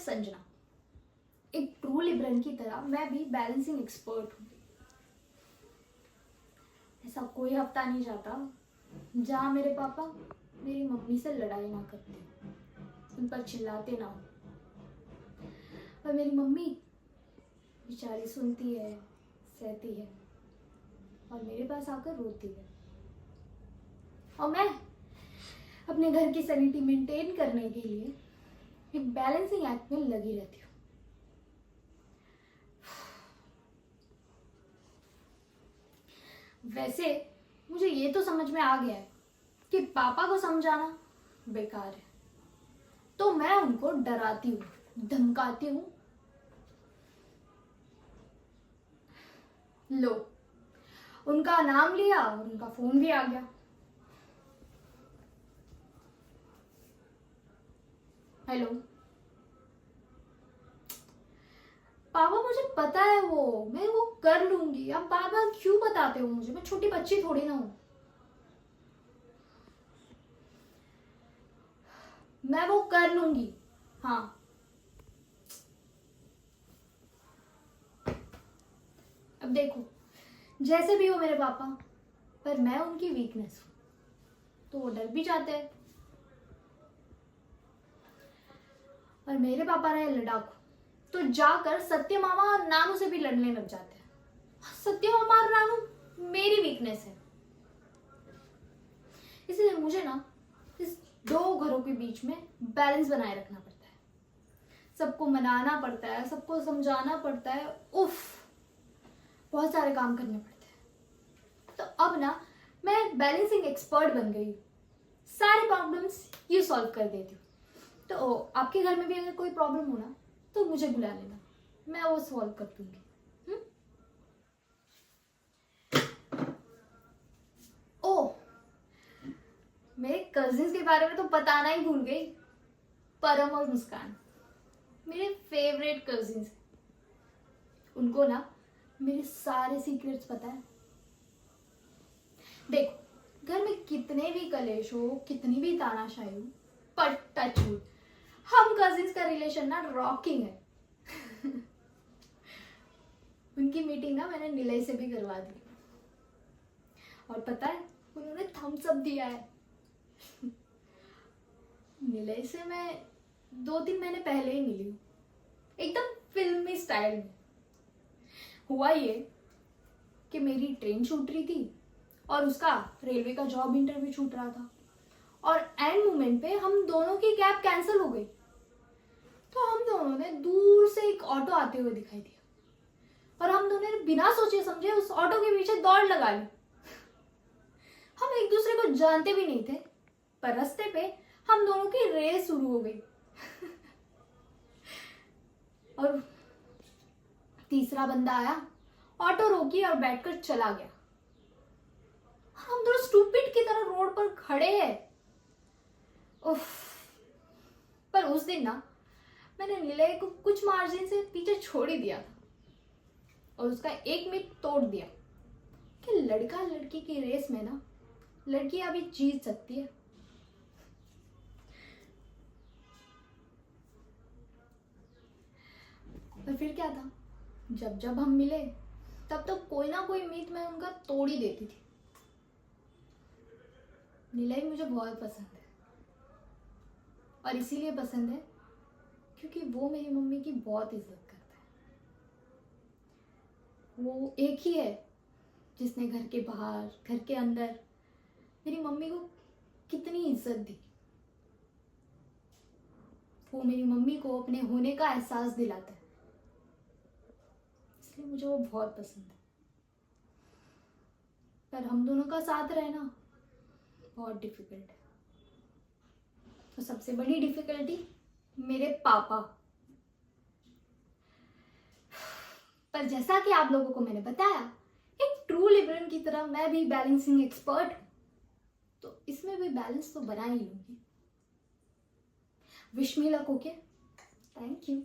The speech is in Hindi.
संजना। एक ट्रू लिबरल की तरह मैं भी बैलेंसिंग एक्सपर्ट हूँ। ऐसा कोई हफ्ता नहीं जाता जहाँ मेरे पापा मेरी मम्मी से लड़ाई ना करते, उन पर चिल्लाते ना हो। पर मेरी मम्मी बेचारी सुनती है, सहती है और मेरे पास आकर रोती है। और मैं अपने घर की सैनिटी मेंटेन करने के लिए एक बैलेंसिंग एक्ट में लगी रहती हूँ। वैसे मुझे ये तो समझ में आ गया है कि पापा को समझाना बेकार है, तो मैं उनको डराती हूँ, धमकाती हूँ। लो, उनका नाम लिया और उनका फोन भी आ गया। हेलो पापा, मुझे पता है मैं वो कर लूंगी। आप बार बार क्यों बताते हो मुझे? मैं छोटी बच्ची थोड़ी ना हूं। मैं वो कर लूंगी। हाँ, अब देखो, जैसे भी हो मेरे पापा, पर मैं उनकी वीकनेस हूं, तो वो डर भी जाते हैं। और मेरे पापा रहे लड़ाकू, तो जाकर सत्य मामा और नानू से भी लड़ने लग जाते हैं। सत्य मामा और नानू मेरी वीकनेस है, इसलिए मुझे ना इस दो घरों के बीच में बैलेंस बनाए रखना पड़ता है। सबको मनाना पड़ता है, सबको समझाना पड़ता है, उफ, बहुत सारे काम करने पड़ते हैं। तो अब ना मैं बैलेंसिंग एक्सपर्ट बन गई हूँ, सारे प्रॉब्लम्स ये सॉल्व कर देती हूँ। तो आपके घर में भी अगर कोई प्रॉब्लम हो ना, तो मुझे बुला लेना, मैं वो सॉल्व कर दूंगी। ओ, मेरे कजिन्स के बारे में तो बताना ही भूल गई। परम और मुस्कान मेरे फेवरेट कजिन्स हैं। उनको ना मेरे सारे सीक्रेट्स पता है। देखो, घर में कितने भी कलेश हो, कितनी भी तानाशाही हो, पर टच वुड, हम कजिन्स का रिलेशन ना रॉकिंग है। उनकी मीटिंग ना मैंने निलय से भी करवा दी, और पता है उन्होंने थम्स अप दिया है। निलय से मैं 2-3 महीने पहले ही मिली हूँ, एकदम फिल्मी स्टाइल में। हुआ ये कि मेरी ट्रेन छूट रही थी और उसका रेलवे का जॉब इंटरव्यू छूट रहा था, और एंड मोमेंट पे हम दोनों की कैब कैंसिल हो गई। तो हम दोनों ने दूर से एक ऑटो आते हुए दिखाई दिया, और हम दोनों ने बिना सोचे समझे उस ऑटो के पीछे दौड़ लगा ली। हम एक दूसरे को जानते भी नहीं थे, पर रास्ते पे हम दोनों की रेस शुरू हो गई। और तीसरा बंदा आया, ऑटो रोकी और बैठकर चला गया। हम दोनों स्टूपिड की तरह रोड पर खड़े हैं। उफ, पर उस दिन ना मैंने निलय को कुछ मार्जिन से पीछे छोड़ ही दिया था, और उसका एक मिथ तोड़ दिया कि लड़का लड़की की रेस में ना लड़कियां भी जीत सकती है। पर फिर क्या था, जब जब हम मिले तब तो कोई ना कोई मीत मैं उनका तोड़ ही देती थी। निलय मुझे बहुत पसंद है, और इसीलिए पसंद है क्योंकि वो मेरी मम्मी की बहुत इज्जत करता है। वो एक ही है जिसने घर के बाहर, घर के अंदर मेरी मम्मी को कितनी इज्जत दी। वो मेरी मम्मी को अपने होने का एहसास दिलाता है, इसलिए मुझे वो बहुत पसंद है। पर हम दोनों का साथ रहना बहुत डिफिकल्ट है। तो सबसे बड़ी डिफिकल्टी मेरे पापा। पर जैसा कि आप लोगों को मैंने बताया, एक ट्रू लिबरल की तरह मैं भी बैलेंसिंग एक्सपर्ट हूं, तो इसमें भी बैलेंस तो बना ही लूंगी। Wish me luck. Okay, thank you.